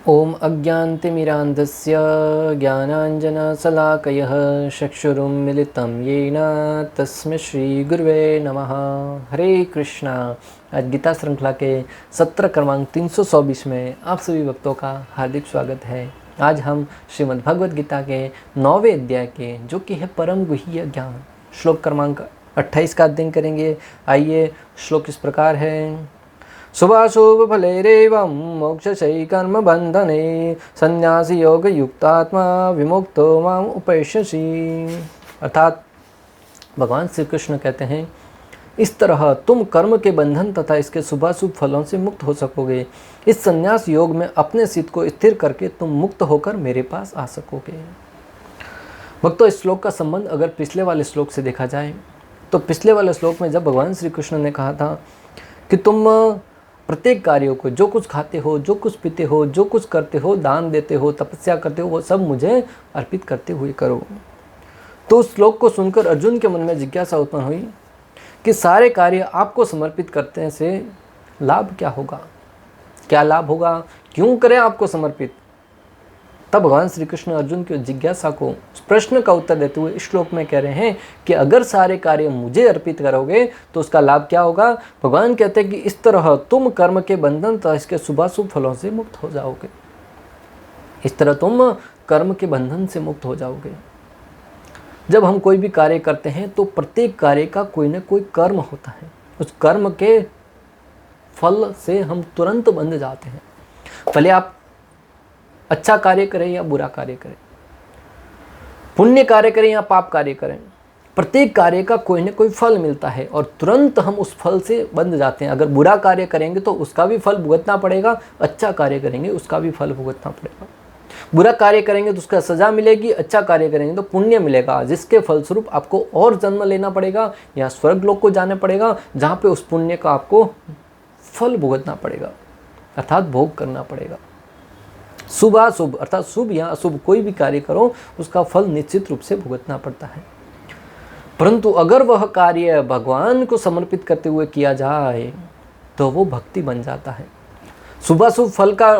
ओम अज्ञानतिमिरान्धस्य ज्ञानाञ्जनशलाकयः चक्षुरुन्मिलितं येन तस्मै श्रीगुरुवे नमः। हरे कृष्णा। आज गीता श्रृंखला के सत्र क्रमांक 324 में आप सभी भक्तों का हार्दिक स्वागत है। आज हम श्रीमद् भगवद गीता के 9वें अध्याय के जो कि है परम गुह्य ज्ञान श्लोक क्रमांक 28 का अध्ययन करेंगे। आइए, श्लोक इस प्रकार है। शुभाशुभ फलैरेवं मोक्षशयी कर्म बंधने संन्यासी योग युक्तात्मा विमुक्तो माम उपैष्यसि। अर्थात भगवान श्री कृष्ण कहते हैं, इस तरह तुम कर्म के बंधन तथा इसके शुभाशुभ फलों से मुक्त हो सकोगे। इस संन्यास योग में अपने चित्त को स्थिर करके तुम मुक्त होकर मेरे पास आ सकोगे। भक्तों, इस श्लोक का संबंध अगर पिछले वाले श्लोक से देखा जाए तो पिछले वाले श्लोक में जब भगवान श्री कृष्ण ने कहा था कि तुम प्रत्येक कार्यों को, जो कुछ खाते हो, जो कुछ पीते हो, जो कुछ करते हो, दान देते हो, तपस्या करते हो, वो सब मुझे अर्पित करते हुए करो। तो उस श्लोक को सुनकर अर्जुन के मन में जिज्ञासा उत्पन्न हुई कि सारे कार्य आपको समर्पित करने से लाभ क्या होगा, क्या लाभ होगा, क्यों करें आपको समर्पित। तब भगवान श्री कृष्ण अर्जुन की जिज्ञासा को, उस प्रश्न का उत्तर देते हुए इस श्लोक में कह रहे हैं कि अगर सारे कार्य मुझे अर्पित करोगे तो उसका लाभ क्या होगा। भगवान कहते हैं कि इस तरह तुम कर्म के बंधन तथा इसके शुभाशुभ फलों से मुक्त हो जाओगे। इस तरह तुम कर्म के बंधन से मुक्त हो जाओगे। जब हम कोई भी कार्य करते हैं तो प्रत्येक कार्य का कोई ना कोई कर्म होता है। उस कर्म के फल से हम तुरंत बंध जाते हैं। भले आप अच्छा कार्य करें या बुरा कार्य करें, पुण्य कार्य करें या पाप कार्य करें, प्रत्येक कार्य का कोई ना कोई फल मिलता है और तुरंत हम उस फल से बंध जाते हैं। अगर बुरा कार्य करेंगे तो उसका भी फल भुगतना पड़ेगा, अच्छा कार्य करेंगे उसका भी फल भुगतना पड़ेगा। बुरा कार्य करेंगे तो उसका सजा मिलेगी, अच्छा कार्य करेंगे तो पुण्य मिलेगा, जिसके फलस्वरूप आपको और जन्म लेना पड़ेगा या स्वर्ग लोक को जाना पड़ेगा, जहाँ पे उस पुण्य का आपको फल भुगतना पड़ेगा, अर्थात भोग करना पड़ेगा। शुभाशुभ अर्थात शुभ या अशुभ कोई भी कार्य करो उसका फल निश्चित रूप से भुगतना पड़ता है। परंतु अगर वह कार्य भगवान को समर्पित करते हुए किया जाए तो वो भक्ति बन जाता है। शुभाशुभ फल का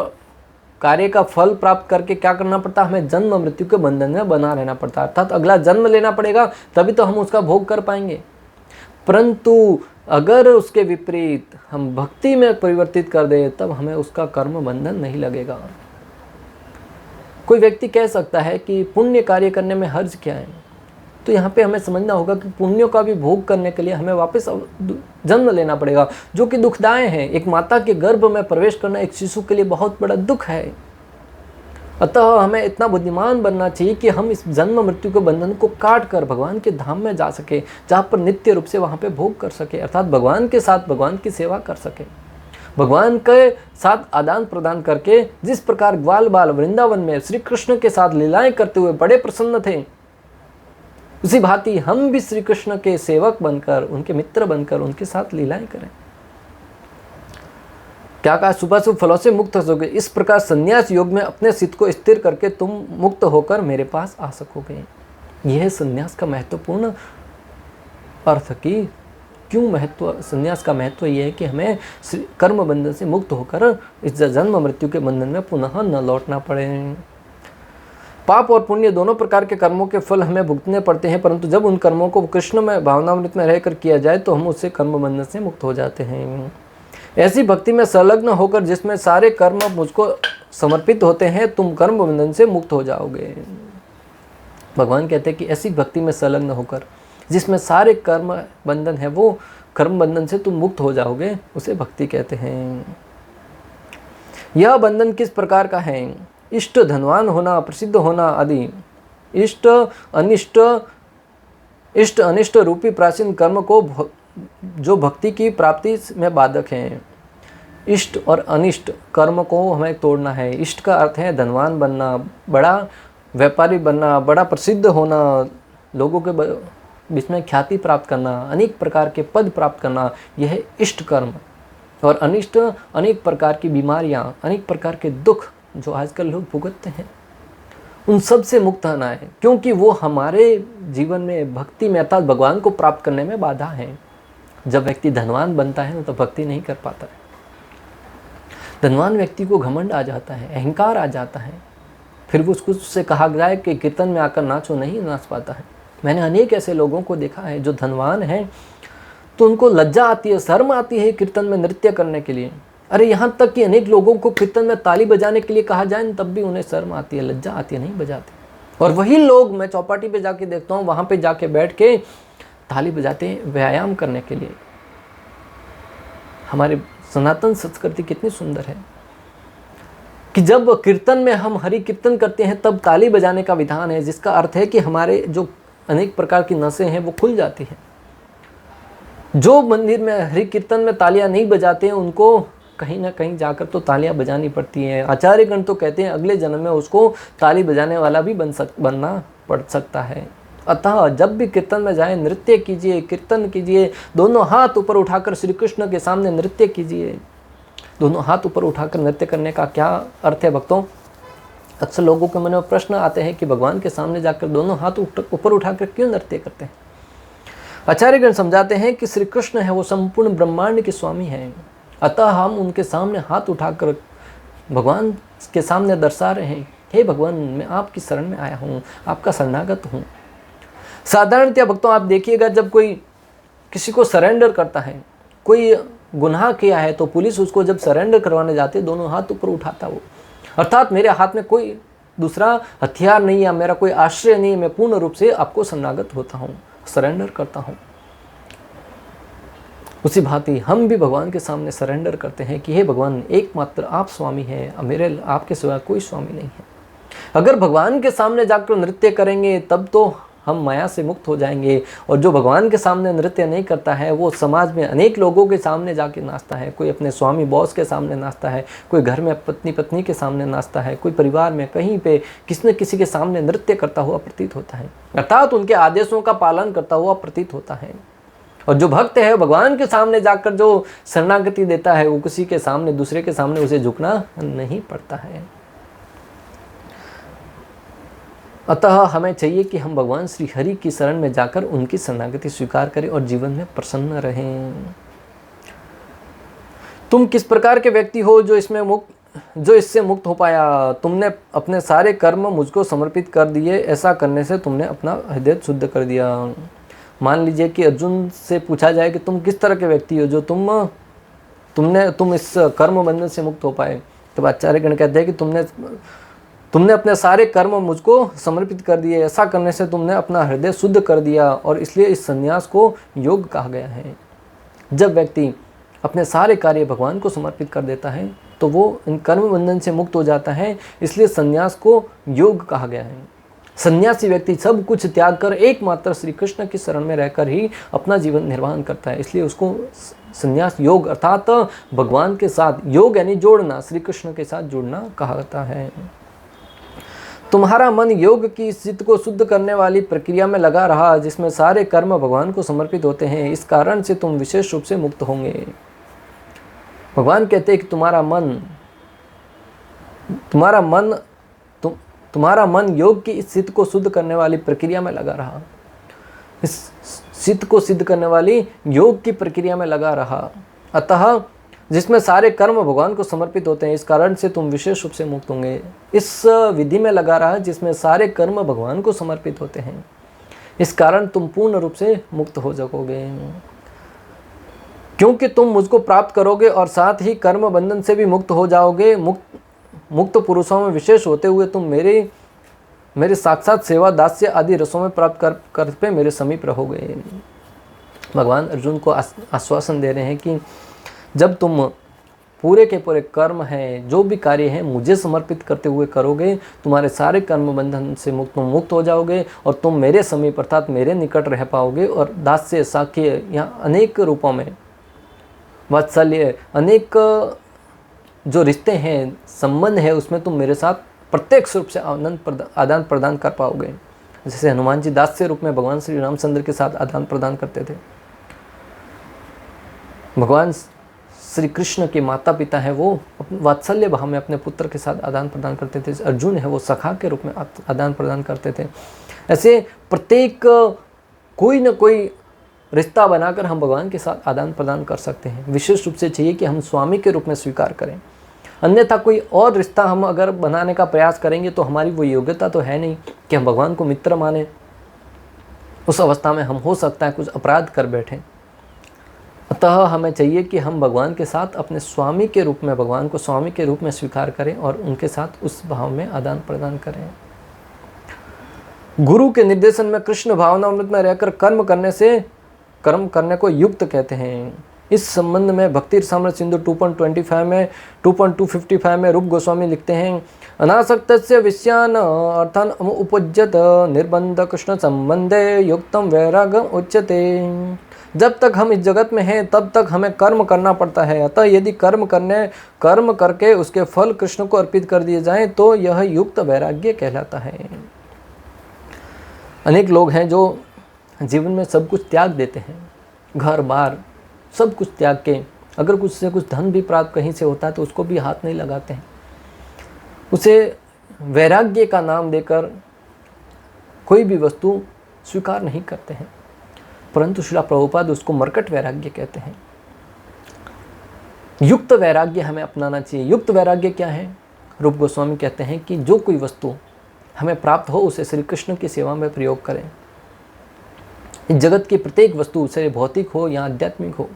कार्य का फल प्राप्त करके क्या करना पड़ता है, हमें जन्म मृत्यु के बंधन में बना रहना पड़ता है, अर्थात अगला जन्म लेना पड़ेगा, तभी तो हम उसका भोग कर पाएंगे। परंतु अगर उसके विपरीत हम भक्ति में परिवर्तित कर दे तब हमें उसका कर्म बंधन नहीं लगेगा। कोई व्यक्ति कह सकता है कि पुण्य कार्य करने में हर्ज क्या है, तो यहाँ पे हमें समझना होगा कि पुण्यों का भी भोग करने के लिए हमें वापस जन्म लेना पड़ेगा, जो कि दुखदायक है। एक माता के गर्भ में प्रवेश करना एक शिशु के लिए बहुत बड़ा दुख है। अतः हमें इतना बुद्धिमान बनना चाहिए कि हम इस जन्म मृत्यु के बंधन को काट कर भगवान के धाम में जा सके, जहाँ पर नित्य रूप से वहाँ पे भोग कर सके, अर्थात भगवान के साथ भगवान की सेवा कर सके। भगवान के साथ आदान प्रदान करके जिस प्रकार ग्वाल बाल वृंदावन में श्री कृष्ण के साथ लीलाएं करते हुए बड़े प्रसन्न थे, उसी भांति हम भी श्री कृष्ण के सेवक बनकर, उनके मित्र बनकर उनके साथ लीलाएं करें। क्या कहा, शुभाशुभ फलों से मुक्त हो सकोगे। इस प्रकार संन्यास योग में अपने चित्त को स्थिर करके तुम मुक्त होकर मेरे पास आ सकोगे। यह है संन्यास का महत्वपूर्ण अर्थ की क्यों महत्व, संन्यास का महत्व यह है कि हमें कर्म बंधन से मुक्त होकर इस जन्म मृत्यु के बंधन में पुनः न लौटना पड़े। पाप और पुण्य दोनों प्रकार के कर्मों के फल हमें भुगतने पड़ते हैं, परंतु जब उन कर्मों को कृष्ण में भावनामृत में रहकर किया जाए तो हम उससे कर्म बंधन से मुक्त हो जाते हैं। ऐसी भक्ति में संलग्न होकर जिसमें सारे कर्म मुझको समर्पित होते हैं, तुम कर्म बंधन से मुक्त हो जाओगे। भगवान कहते हैं कि ऐसी भक्ति में संलग्न होकर जिसमें सारे कर्म बंधन है, वो कर्म बंधन से तुम मुक्त हो जाओगे, उसे भक्ति कहते हैं। यह बंधन किस प्रकार का है, इष्ट धनवान होना, प्रसिद्ध होना आदि इष्ट अनिष्ट रूपी प्राचीन कर्म को जो भक्ति की प्राप्ति में बाधक हैं। इष्ट और अनिष्ट कर्म को हमें तोड़ना है। इष्ट का अर्थ है धनवान बनना, बड़ा व्यापारी बनना, बड़ा प्रसिद्ध होना, लोगों के बीच में ख्याति प्राप्त करना, अनेक प्रकार के पद प्राप्त करना, यह है इष्ट कर्म। और अनिष्ट अनेक प्रकार की बीमारियां, अनेक प्रकार के दुख जो आजकल लोग भुगतते हैं, उन सब से मुक्त होना है, क्योंकि वो हमारे जीवन में भक्ति में अर्थात भगवान को प्राप्त करने में बाधा है। जब व्यक्ति धनवान बनता है तो भक्ति नहीं कर पाता है। धनवान व्यक्ति को घमंड आ जाता है, अहंकार आ जाता है, फिर वो उससे कहा जाए कि कीर्तन में आकर नाचो, नहीं नाच पाता है। मैंने अनेक ऐसे लोगों को देखा है जो धनवान हैं तो उनको लज्जा आती है, शर्म आती है कीर्तन में नृत्य करने के लिए। अरे यहाँ तक कि अनेक लोगों को कीर्तन में ताली बजाने के लिए कहा जाए तब भी उन्हें शर्म आती है, लज्जा आती है, नहीं बजाते। और वही लोग मैं चौपाटी पे जाके देखता हूँ, वहाँ पे जाके बैठ के ताली बजाते हैं व्यायाम करने के लिए। हमारे सनातन संस्कृति कितनी सुंदर है कि जब कीर्तन में हम हरि कीर्तन करते हैं तब ताली बजाने का विधान है, जिसका अर्थ है कि हमारे जो अनेक प्रकार की नसें हैं वो खुल जाती हैं। जो मंदिर में हरि कीर्तन में तालियां नहीं बजाते हैं उनको कहीं ना कहीं जाकर तो तालियां बजानी पड़ती हैं। आचार्यगण तो कहते हैं अगले जन्म में उसको ताली बजाने वाला भी बनना पड़ सकता है। अतः जब भी कीर्तन में जाएं नृत्य कीजिए, कीर्तन कीजिए, दोनों हाथ ऊपर उठाकर श्री कृष्ण के सामने नृत्य कीजिए। दोनों हाथ ऊपर उठाकर नृत्य करने का क्या अर्थ है भक्तों? अक्सर लोगों के मन में प्रश्न आते हैं कि भगवान के सामने जाकर दोनों हाथ ऊपर उठाकर क्यों नृत्य करते हैं? आचार्यगण समझाते हैं कि श्री कृष्ण है वो संपूर्ण ब्रह्मांड के स्वामी हैं, अतः हम उनके सामने हाथ उठाकर भगवान के सामने दर्शा रहे हैं, हे भगवान मैं आपकी शरण में आया हूँ, आपका शरणागत हूँ। साधारणतया भक्तों आप देखिएगा जब कोई किसी को सरेंडर करता है, कोई गुनाह किया है तो पुलिस उसको जब सरेंडर करवाने जाती है दोनों हाथ ऊपर उठाता वो, अर्थात मेरे हाथ में कोई दूसरा हथियार नहीं है, मेरा कोई आश्रय नहीं है, मैं पूर्ण रूप से आपको शरणागत होता हूँ, सरेंडर करता हूँ। उसी भांति हम भी भगवान के सामने सरेंडर करते हैं कि हे भगवान एकमात्र आप स्वामी हैं, मेरे आपके सिवा कोई स्वामी नहीं है। अगर भगवान के सामने जाकर नृत्य करेंगे तब तो हम माया से मुक्त हो जाएंगे, और जो भगवान के सामने नृत्य नहीं करता है वो समाज में अनेक लोगों के सामने जाके नाचता है। कोई अपने स्वामी बॉस के सामने नाचता है, कोई घर में पत्नी के सामने नाचता है, कोई परिवार में कहीं पे किसी न किसी के सामने नृत्य करता हुआ प्रतीत होता है, अर्थात उनके आदेशों का पालन करता हुआ प्रतीत होता है। और जो भक्त है भगवान के सामने जाकर जो शरणागति देता है वो किसी के सामने, दूसरे के सामने उसे झुकना नहीं पड़ता है। अतः हमें चाहिए कि हम भगवान श्री हरि की शरण में जाकर उनकी शरणागति स्वीकार करें और जीवन में प्रसन्न रहें। तुम किस प्रकार के व्यक्ति हो जो इससे मुक्त हो पाया? तुमने अपने सारे कर्म मुझको समर्पित कर दिए, ऐसा करने से तुमने अपना हृदय शुद्ध कर दिया। मान लीजिए कि अर्जुन से पूछा जाए कि तुम किस तरह के व्यक्ति हो जो तुम इस कर्म बंधन से मुक्त हो पाए, तो आचार्यगण कहते हैं कि तुमने अपने सारे कर्म मुझको समर्पित कर दिए, ऐसा करने से तुमने अपना हृदय शुद्ध कर दिया, और इसलिए इस संन्यास को योग कहा गया है। जब व्यक्ति अपने सारे कार्य भगवान को समर्पित कर देता है तो वो इन कर्म बंधन से मुक्त हो जाता है, इसलिए संन्यास को योग कहा गया है। सन्यासी व्यक्ति सब कुछ त्याग कर एकमात्र श्री कृष्ण की शरण में रहकर ही अपना जीवन निर्वाह करता है, इसलिए उसको संन्यास योग अर्थात भगवान के साथ, योग यानी जोड़ना, श्री कृष्ण के साथ जुड़ना कहा जाता है। तुम्हारा मन योग की चित्त को शुद्ध करने वाली प्रक्रिया में लगा रहा, जिसमें सारे कर्म भगवान को समर्पित होते हैं, इस कारण से तुम विशेष रूप से मुक्त होंगे। भगवान कहते हैं कि तुम्हारा मन योग की इस चित्त को शुद्ध करने वाली प्रक्रिया में लगा रहा, इस चित्त को सिद्ध करने वाली योग की प्रक्रिया में लगा रहा, अतः जिसमें सारे कर्म भगवान को समर्पित होते हैं, इस कारण से तुम विशेष रूप से मुक्त होंगे। इस विधि में लगा रहा जिसमें सारे कर्म भगवान को समर्पित होते हैं, इस कारण तुम पूर्ण रूप से मुक्त हो जाओगे, क्योंकि तुम मुझको प्राप्त करोगे और साथ ही कर्म बंधन से भी मुक्त हो जाओगे। मुक्त पुरुषों में विशेष होते हुए तुम मेरे साक्षात सेवा, दास्य आदि रसों में प्राप्त कर पे मेरे समीप रहोगे। भगवान अर्जुन को आश्वासन दे रहे हैं कि जब तुम पूरे के पूरे कर्म हैं, जो भी कार्य हैं, मुझे समर्पित करते हुए करोगे, तुम्हारे सारे कर्म बंधन से मुक्त हो जाओगे और तुम मेरे समीप अर्थात मेरे निकट रह पाओगे। और दास्य, साख्य, यहाँ अनेक रूपों में वात्सल्य, अनेक जो रिश्ते हैं, संबंध है, उसमें तुम मेरे साथ प्रत्यक्ष रूप से आदान प्रदान कर पाओगे। जैसे हनुमान जी दास्य रूप में भगवान श्री रामचंद्र के साथ आदान प्रदान करते थे। भगवान श्री कृष्ण के माता पिता है वो वात्सल्य भाव में अपने पुत्र के साथ आदान प्रदान करते थे। अर्जुन है वो सखा के रूप में आदान प्रदान करते थे। ऐसे प्रत्येक कोई न कोई रिश्ता बनाकर हम भगवान के साथ आदान प्रदान कर सकते हैं। विशेष रूप से चाहिए कि हम स्वामी के रूप में स्वीकार करें। अन्यथा कोई और रिश्ता हम अगर बनाने का प्रयास करेंगे तो हमारी वो योग्यता तो है नहीं कि हम भगवान को मित्र माने। उस अवस्था में हम हो सकता है कुछ अपराध कर बैठें। अतः हमें चाहिए कि हम भगवान के साथ अपने स्वामी के रूप में, भगवान को स्वामी के रूप में स्वीकार करें और उनके साथ उस भाव में आदान प्रदान करें। गुरु के निर्देशन में कृष्ण भावनामृत में रहकर कर्म करने को युक्त कहते हैं। इस संबंध में भक्ति रसामृत सिंधु 2.255 में रूप गोस्वामी लिखते हैं, अनासक्तस्य विषयान अर्थान उपज्यत निर्बंध कृष्ण संबंधे युक्तम वैरागम उच्यते। जब तक हम इस जगत में हैं तब तक हमें कर्म करना पड़ता है। अतः यदि कर्म करके उसके फल कृष्ण को अर्पित कर दिए जाएं तो यह युक्त वैराग्य कहलाता है। अनेक लोग हैं जो जीवन में सब कुछ त्याग देते हैं, घर बार सब कुछ त्याग के, अगर कुछ से कुछ धन भी प्राप्त कहीं से होता है तो उसको भी हाथ नहीं लगाते हैं, उसे वैराग्य का नाम देकर कोई भी वस्तु स्वीकार नहीं करते हैं। परंतु श्रील प्रभुपाद उसको मरकट वैराग्य कहते हैं। युक्त वैराग्य हमें अपनाना चाहिए। युक्त वैराग्य क्या है? रूप गोस्वामी कहते हैं कि जो कोई वस्तु हमें प्राप्त हो उसे श्री कृष्ण की सेवा में प्रयोग करें। इस जगत की प्रत्येक वस्तु, चाहे भौतिक हो या आध्यात्मिक हो,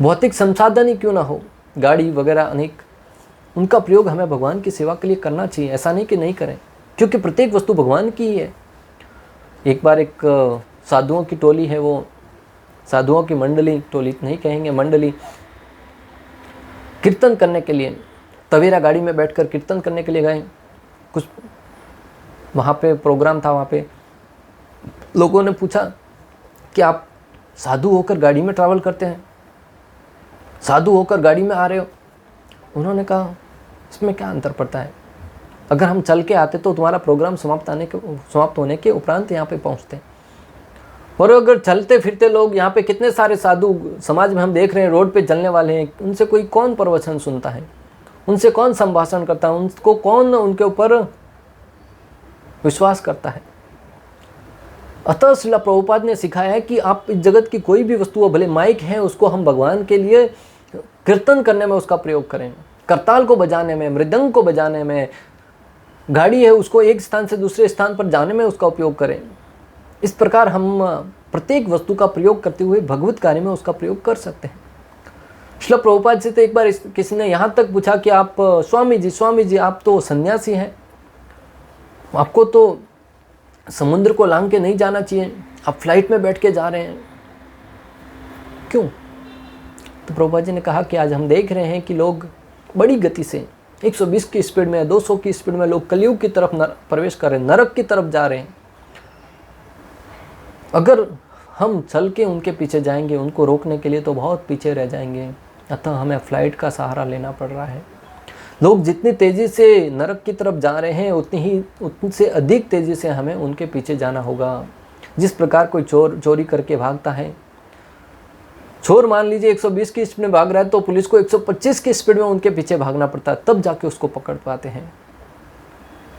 भौतिक संसाधन ही क्यों ना हो, गाड़ी वगैरह अनेक, उनका प्रयोग हमें भगवान की सेवा के लिए करना चाहिए। ऐसा नहीं कि नहीं करें, क्योंकि प्रत्येक वस्तु भगवान की ही है। एक बार एक साधुओं की टोली है, वो साधुओं की मंडली, टोली नहीं कहेंगे, मंडली, कीर्तन करने के लिए तवेरा गाड़ी में बैठकर कीर्तन करने के लिए गए। कुछ वहाँ पे प्रोग्राम था, वहाँ पे लोगों ने पूछा कि आप साधु होकर गाड़ी में ट्रैवल करते हैं, साधु होकर गाड़ी में आ रहे हो। उन्होंने कहा इसमें क्या अंतर पड़ता है, अगर हम चल के आते तो तुम्हारा प्रोग्राम समाप्त होने के उपरांत यहाँ पे पहुँचते। और अगर चलते फिरते लोग, यहाँ पे कितने सारे साधु समाज में हम देख रहे हैं, रोड पे चलने वाले हैं, उनसे कोई कौन प्रवचन सुनता है, उनसे कौन संभाषण करता है, उनको कौन उनके ऊपर विश्वास करता है। अतः श्रील प्रभुपाद ने सिखाया है कि आप इस जगत की कोई भी वस्तु, भले माइक है, उसको हम भगवान के लिए कीर्तन करने में उसका प्रयोग करें, करताल को बजाने में, मृदंग को बजाने में, गाड़ी है उसको एक स्थान से दूसरे स्थान पर जाने में उसका उपयोग करें। इस प्रकार हम प्रत्येक वस्तु का प्रयोग करते हुए भगवत कार्य में उसका प्रयोग कर सकते हैं। श्रील प्रभुपाद से तो एक बार किसी ने यहाँ तक पूछा कि आप स्वामी जी आप तो सन्यासी हैं, आपको तो समुद्र को लांघ के नहीं जाना चाहिए, आप फ्लाइट में बैठ के जा रहे हैं, क्यों? तो प्रभुपाद जी ने कहा कि आज हम देख रहे हैं कि लोग बड़ी गति से 120 की स्पीड में, 200 की स्पीड में लोग कलयुग की तरफ प्रवेश कर रहे हैं, नरक की तरफ जा रहे हैं। अगर हम चल के उनके पीछे जाएंगे उनको रोकने के लिए तो बहुत पीछे रह जाएंगे। अतः हमें फ्लाइट का सहारा लेना पड़ रहा है। लोग जितनी तेज़ी से नरक की तरफ जा रहे हैं उतनी से अधिक तेज़ी से हमें उनके पीछे जाना होगा। जिस प्रकार कोई चोरी करके भागता है, चोर मान लीजिए 120 की स्पीड में भाग रहा है तो पुलिस को 125 की स्पीड में उनके पीछे भागना पड़ता है, तब जाके उसको पकड़ पाते हैं।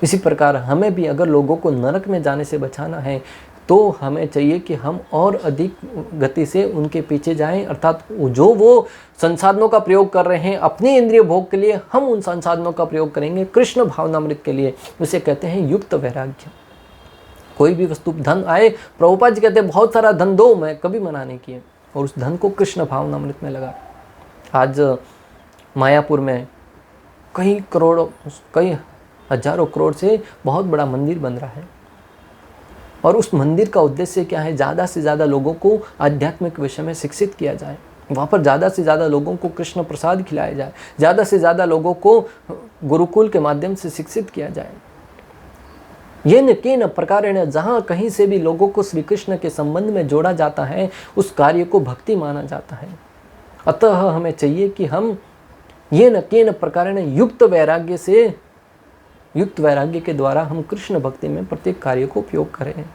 इसी प्रकार हमें भी अगर लोगों को नरक में जाने से बचाना है तो हमें चाहिए कि हम और अधिक गति से उनके पीछे जाएं, अर्थात जो वो संसाधनों का प्रयोग कर रहे हैं अपने इंद्रिय भोग के लिए, हम उन संसाधनों का प्रयोग करेंगे कृष्ण भावनामृत के लिए। उसे कहते हैं युक्त वैराग्य। कोई भी वस्तु, धन आए, प्रभुपाद जी कहते हैं बहुत सारा धन दो, मैं कभी मना नहीं किए, और उस धन को कृष्ण भावनामृत में लगा। आज मायापुर में कई हजारों करोड़ से बहुत बड़ा मंदिर बन रहा है, और उस मंदिर का उद्देश्य क्या है? ज़्यादा से ज़्यादा लोगों को आध्यात्मिक विषय में शिक्षित किया जाए, वहाँ पर ज़्यादा से ज़्यादा लोगों को कृष्ण प्रसाद खिलाया जाए, ज़्यादा से ज़्यादा लोगों को गुरुकुल के माध्यम से शिक्षित किया जाए। ये न के न प्रकारेण, जहाँ कहीं से भी लोगों को श्री कृष्ण के संबंध में जोड़ा जाता है उस कार्य को भक्ति माना जाता है। अतः हमें चाहिए कि हम ये न के न प्रकारेण युक्त वैराग्य के द्वारा हम कृष्ण भक्ति में प्रत्येक कार्य को उपयोग करें।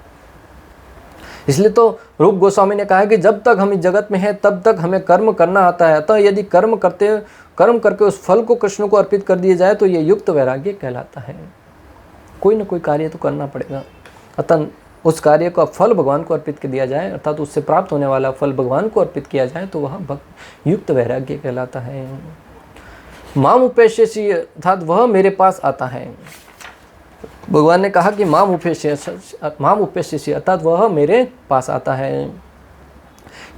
इसलिए तो रूप गोस्वामी ने कहा कि जब तक हम इस जगत में हैं तब तक हमें कर्म करना आता है। अतः यदि कर्म करके उस फल को कृष्ण को अर्पित कर दिया जाए तो ये युक्त वैराग्य कहलाता है। कोई ना कोई कार्य तो करना पड़ेगा, अतः उस कार्य का फल भगवान को अर्पित कर दिया जाए, अर्थात उससे प्राप्त होने वाला फल भगवान को अर्पित किया जाए तो वह युक्त वैराग्य कहलाता है। माम उपेश्यसि अर्थात वह मेरे पास आता है। भगवान ने कहा कि माम उपेश्यसि अर्थात वह मेरे पास आता है।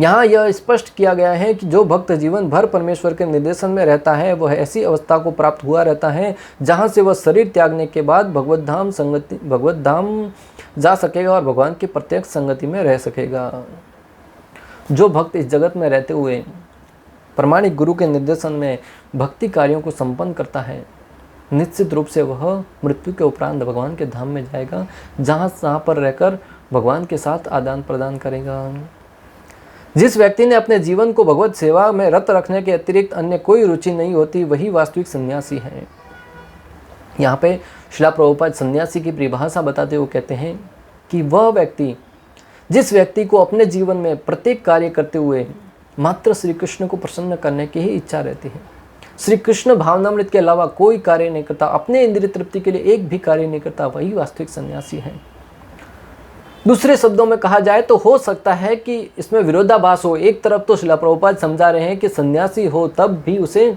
यहाँ यह स्पष्ट किया गया है कि जो भक्त जीवन भर परमेश्वर के निर्देशन में रहता है वह ऐसी अवस्था को प्राप्त हुआ रहता है जहाँ से वह शरीर त्यागने के बाद भगवत धाम जा सकेगा और भगवान की प्रत्यक्ष संगति में रह सकेगा। जो भक्त इस जगत में रहते हुए प्रमाणिक गुरु के निर्देशन में भक्ति कार्यों को संपन्न करता है, निश्चित रूप से वह मृत्यु के उपरांत भगवान के धाम में जाएगा, जहाँ पर रहकर भगवान के साथ आदान प्रदान करेगा। जिस व्यक्ति ने अपने जीवन को भगवत सेवा में रत रखने के अतिरिक्त अन्य कोई रुचि नहीं होती, वही वास्तविक सन्यासी है। यहाँ पे श्रील प्रभुपाद सन्यासी की परिभाषा बताते हुए कहते हैं कि वह व्यक्ति, जिस व्यक्ति को अपने जीवन में प्रत्येक कार्य करते हुए मात्र श्री कृष्ण को प्रसन्न करने की ही इच्छा रहती है, श्री कृष्ण भावनामृत के अलावा कोई कार्य नहीं करता, अपने इंद्रिय तृप्ति के लिए एक भी कार्य नहीं करता, वही वास्तविक सन्यासी है। दूसरे शब्दों में कहा जाए तो हो सकता है कि इसमें विरोधाभास हो। एक तरफ तो श्रील प्रभुपाद समझा रहे हैं कि सन्यासी हो तब भी उसे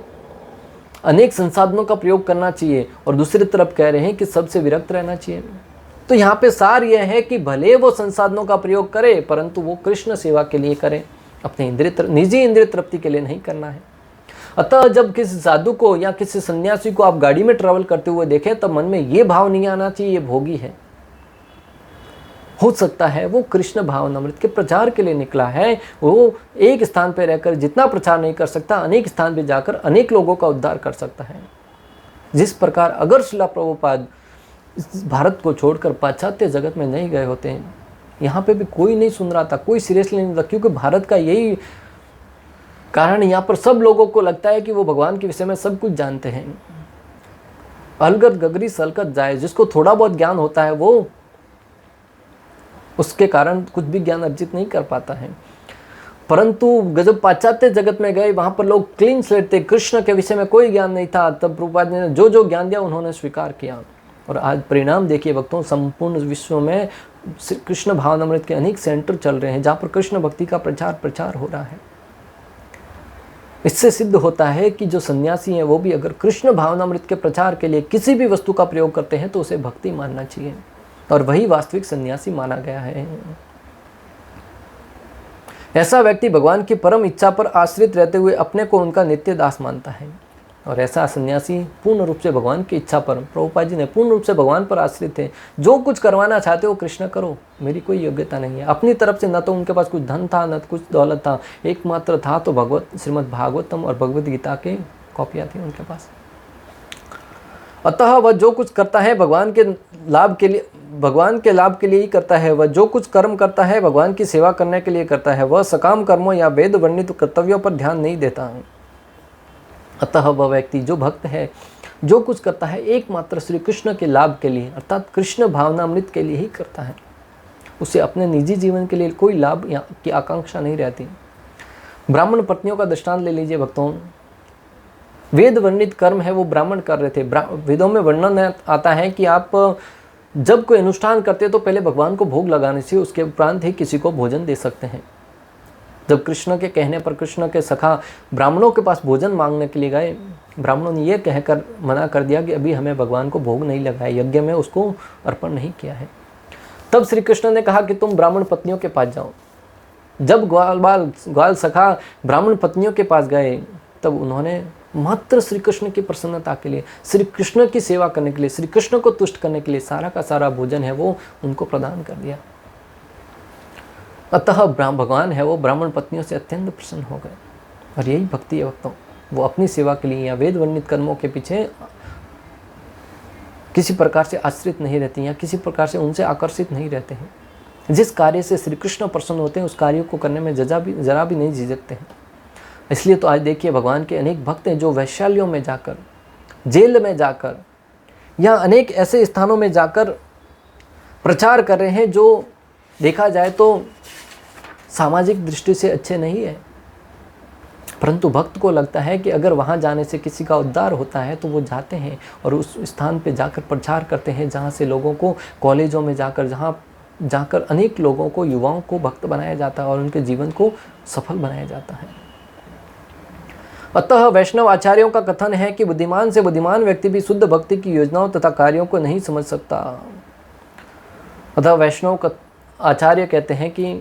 अनेक संसाधनों का प्रयोग करना चाहिए, और दूसरी तरफ कह रहे हैं कि सबसे विरक्त रहना चाहिए। तो यहाँ पे सार यह है कि भले वो संसाधनों का प्रयोग करे, परंतु वो कृष्ण सेवा के लिए करे, अपने निजी इंद्रिय तृप्ति के लिए नहीं करना है। अतः जब किसी साधु को या किसी सन्यासी को आप गाड़ी में ट्रैवल करते हुए देखें तब मन में ये भाव नहीं आना चाहिए ये भोगी है। हो सकता है वो कृष्ण भावनामृत के प्रचार के लिए निकला है, वो एक स्थान पर रहकर जितना प्रचार नहीं कर सकता, अनेक स्थान पर जाकर अनेक लोगों का उद्धार कर सकता है। जिस प्रकार अगर श्रील प्रभुपाद भारत को छोड़कर पाश्चात्य जगत में नहीं गए होते हैं, यहाँ पे भी कोई नहीं सुन रहा था, कोई सीरियसली नहीं था, क्योंकि भारत का यही कारण यहाँ पर सब लोगों को लगता है कि वो भगवान के विषय में सब कुछ जानते हैं। अलगत गगरी सलकत जाए, जिसको थोड़ा बहुत ज्ञान होता है वो उसके कारण कुछ भी ज्ञान अर्जित नहीं कर पाता है। परंतु जब पाश्चात्य जगत में गए, वहाँ पर लोग क्लीन स्लेट थे, कृष्ण के विषय में कोई ज्ञान नहीं था, तब प्रभुपाद ने जो जो ज्ञान दिया उन्होंने स्वीकार किया, और आज परिणाम देखिए भक्तों, संपूर्ण विश्व में कृष्ण भावनामृत के अनेक सेंटर चल रहे हैं जहाँ पर कृष्ण भक्ति का प्रचार हो रहा है। इससे सिद्ध होता है कि जो सन्यासी हैं वो भी अगर कृष्ण भावनामृत के प्रचार के लिए किसी भी वस्तु का प्रयोग करते हैं तो उसे भक्ति मानना चाहिए, और वही वास्तविक सन्यासी माना गया है। ऐसा व्यक्ति भगवान की परम इच्छा पर आश्रित रहते हुए अपने को उनका नित्य दास मानता है, और ऐसा सन्यासी पूर्ण रूप से भगवान की इच्छा पर, प्रभुपाद जी ने पूर्ण रूप से भगवान पर आश्रित है। जो कुछ करवाना चाहते हो कृष्ण करो, मेरी कोई योग्यता नहीं है। अपनी तरफ से न तो उनके पास कुछ धन था न कुछ दौलत था, एकमात्र था तो श्रीमद् भागवतम और भगवद गीता के कॉपियाँ थी उनके पास। अतः वह जो कुछ करता है भगवान के लाभ के लिए ही करता है। वह जो कुछ कर्म करता है भगवान की सेवा करने के लिए करता है। वह सकाम कर्मों या वेद वर्णित कर्तव्यों पर ध्यान नहीं देता। अतः वह व्यक्ति जो भक्त है जो कुछ करता है एकमात्र श्री कृष्ण के लाभ के लिए, अर्थात कृष्ण भावनामृत के लिए ही करता है। उसे अपने निजी जीवन के लिए कोई लाभ की आकांक्षा नहीं रहती। ब्राह्मण पत्नियों का दृष्टांत ले लीजिए भक्तों। वेद वर्णित कर्म है वो ब्राह्मण कर रहे थे। वेदों में वर्णन आता है कि आप जब कोई अनुष्ठान करते तो पहले भगवान को भोग लगाने से उसके उपरांत ही किसी को भोजन दे सकते हैं। जब कृष्ण के कहने पर कृष्ण के सखा ब्राह्मणों के पास भोजन मांगने के लिए गए, ब्राह्मणों ने यह कहकर मना कर दिया कि अभी हमें भगवान को भोग नहीं लगाया, यज्ञ में उसको अर्पण नहीं किया है। तब श्री कृष्ण ने कहा कि तुम ब्राह्मण पत्नियों के पास जाओ। जब ग्वाल सखा ब्राह्मण पत्नियों के पास गए तब उन्होंने मात्र श्री कृष्ण की प्रसन्नता के लिए, श्री कृष्ण की सेवा करने के लिए, श्री कृष्ण को तुष्ट करने के लिए सारा का सारा भोजन है वो उनको प्रदान कर दिया। अतः भगवान है वो ब्राह्मण पत्नियों से अत्यंत प्रसन्न हो गए। और यही भक्ति है भक्तों, वो अपनी सेवा के लिए या वेद वर्णित कर्मों के पीछे किसी प्रकार से आश्रित नहीं रहती या किसी प्रकार से उनसे आकर्षित नहीं रहते हैं। जिस कार्य से श्री कृष्ण प्रसन्न होते हैं उस कार्य को करने में जरा भी नहीं झिझकते हैं। इसलिए तो आज देखिए भगवान के अनेक भक्त हैं जो वैश्यालयों में जाकर, जेल में जाकर या अनेक ऐसे स्थानों में जाकर प्रचार कर रहे हैं जो देखा जाए तो सामाजिक दृष्टि से अच्छे नहीं है, परंतु भक्त को लगता है कि अगर वहाँ जाने से किसी का उद्धार होता है तो वो जाते हैं और उस स्थान पे जाकर प्रचार करते हैं जहाँ से लोगों को, कॉलेजों में जाकर अनेक लोगों को, युवाओं को भक्त बनाया जाता है और उनके जीवन को सफल बनाया जाता है। अतः वैष्णव आचार्यों का कथन है कि बुद्धिमान से बुद्धिमान व्यक्ति भी शुद्ध भक्ति की योजनाओं तथा कार्यों को नहीं समझ सकता। अतः वैष्णव आचार्य कहते हैं कि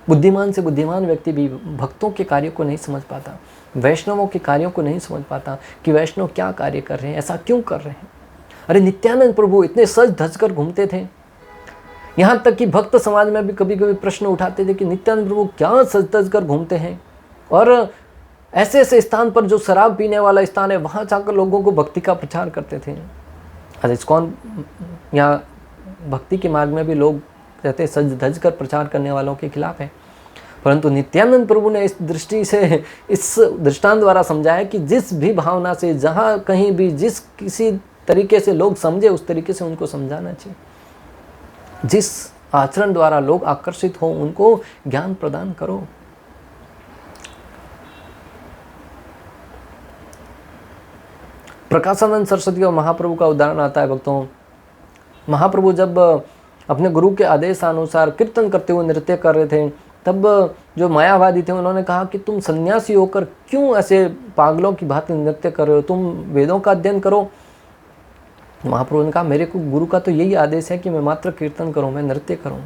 बुद्धिमान से बुद्धिमान व्यक्ति भी भक्तों के कार्यों को नहीं समझ पाता, वैष्णवों के कार्यों को नहीं समझ पाता कि वैष्णव क्या कार्य कर रहे हैं, ऐसा क्यों कर रहे हैं। अरे नित्यानंद प्रभु इतने सज धज कर घूमते थे, यहाँ तक कि भक्त समाज में भी कभी कभी प्रश्न उठाते थे कि नित्यानंद प्रभु क्या सज धज कर घूमते हैं, और ऐसे ऐसे स्थान पर जो शराब पीने वाला स्थान है वहाँ जाकर लोगों को भक्ति का प्रचार करते थे। अरे इस्कॉन यहाँ भक्ति के मार्ग में भी लोग कहते सज धज कर प्रचार करने वालों के खिलाफ है, परंतु नित्यानंद प्रभु ने इस दृष्टि से, इस दृष्टांत द्वारा समझाया कि जिस भी भावना से, जहाँ कहीं भी जिस किसी तरीके से लोग समझे उस तरीके से उनको समझाना चाहिए। जिस आचरण द्वारा लोग आकर्षित हो उनको ज्ञान प्रदान करो। प्रकाशानंद सरस्वती और महाप्रभु का उदाहरण आता है भक्तों। महाप्रभु जब अपने गुरु के आदेशानुसार कीर्तन करते हुए नृत्य कर रहे थे, तब जो मायावादी थे उन्होंने कहा कि तुम सन्यासी होकर क्यों ऐसे पागलों की भांति नृत्य कर रहे हो, तुम वेदों का अध्ययन करो। महाप्रभु ने कहा मेरे को गुरु का तो यही आदेश है कि मैं मात्र कीर्तन करूं, मैं नृत्य करूं।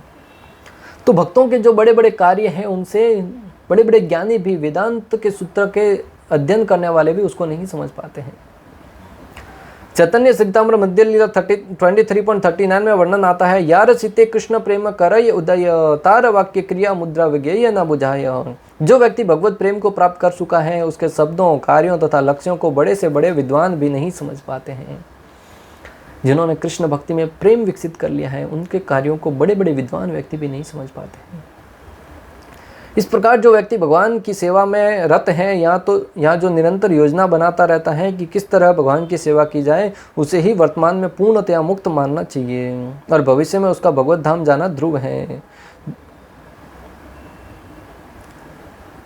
तो भक्तों के जो बड़े बड़े कार्य हैं उनसे बड़े बड़े ज्ञानी भी, वेदांत के सूत्र के अध्ययन करने वाले भी उसको नहीं समझ पाते हैं। चैतन्य चरितामृत मध्य लीला 23.39 में वर्णन आता है, यार सीते कृष्ण प्रेम करय उदय, तार वाक्य क्रिया मुद्रा विज्ञेय न बुझाय। जो व्यक्ति भगवत प्रेम को प्राप्त कर चुका है उसके शब्दों, कार्यों तथा लक्ष्यों को बड़े से बड़े विद्वान भी नहीं समझ पाते हैं। जिन्होंने कृष्ण भक्ति में प्रेम विकसित कर लिया है उनके कार्यों को बड़े बड़े विद्वान व्यक्ति भी नहीं समझ पाते हैं। इस प्रकार जो व्यक्ति भगवान की सेवा में रत है, यहाँ जो निरंतर योजना बनाता रहता है कि किस तरह भगवान की सेवा की जाए, उसे ही वर्तमान में पूर्णतया मुक्त मानना चाहिए और भविष्य में उसका भगवत धाम जाना ध्रुव है।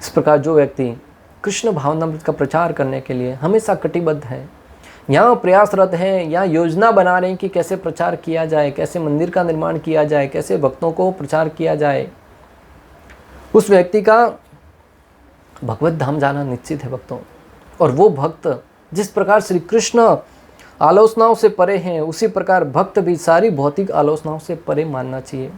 इस प्रकार जो व्यक्ति कृष्ण भावनामृत का प्रचार करने के लिए हमेशा कटिबद्ध है, यहाँ प्रयासरत है, यहाँ योजना बना रहे हैं कि कैसे प्रचार किया जाए, कैसे मंदिर का निर्माण किया जाए, कैसे भक्तों को प्रचार किया जाए, उस व्यक्ति का भगवत धाम जाना निश्चित है भक्तों। और वो भक्त जिस प्रकार श्री कृष्ण आलोचनाओं से परे हैं, उसी प्रकार भक्त भी सारी भौतिक आलोचनाओं से परे मानना चाहिए।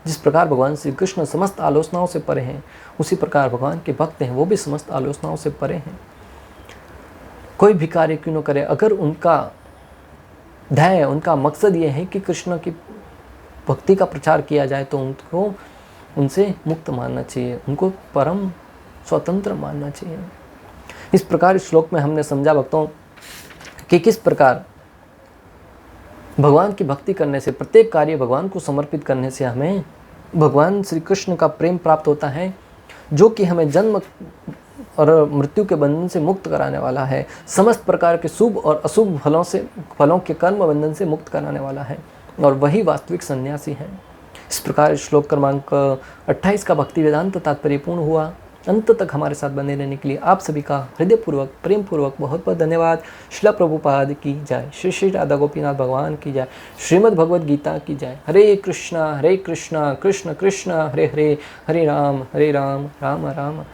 जिस प्रकार भगवान श्री कृष्ण समस्त आलोचनाओं से परे हैं, उसी प्रकार भगवान के भक्त हैं वो भी समस्त आलोचनाओं से परे हैं। कोई भी कार्य क्यों न करे, अगर उनका ध्येय, उनका मकसद ये है कि कृष्ण की भक्ति का प्रचार किया जाए, तो उनको उनसे मुक्त मानना चाहिए, उनको परम स्वतंत्र मानना चाहिए। इस प्रकार इस श्लोक में हमने समझा भक्तों कि किस प्रकार भगवान की भक्ति करने से, प्रत्येक कार्य भगवान को समर्पित करने से हमें भगवान श्री कृष्ण का प्रेम प्राप्त होता है, जो कि हमें जन्म और मृत्यु के बंधन से मुक्त कराने वाला है, समस्त प्रकार के शुभ और अशुभ फलों के कर्म बंधन से मुक्त कराने वाला है, और वही वास्तविक सन्यासी है। इस प्रकार श्लोक क्रमांक 28 का भक्ति वेदांत तात्पर्य पूर्ण हुआ। अंत तक हमारे साथ बने रहने के लिए आप सभी का हृदयपूर्वक, प्रेमपूर्वक बहुत बहुत धन्यवाद। श्रील प्रभुपाद की जय, श्री श्री राधा गोपीनाथ भगवान की जय, श्रीमद् भगवद गीता की जय। हरे कृष्णा कृष्ण कृष्ण हरे हरे, हरे राम राम राम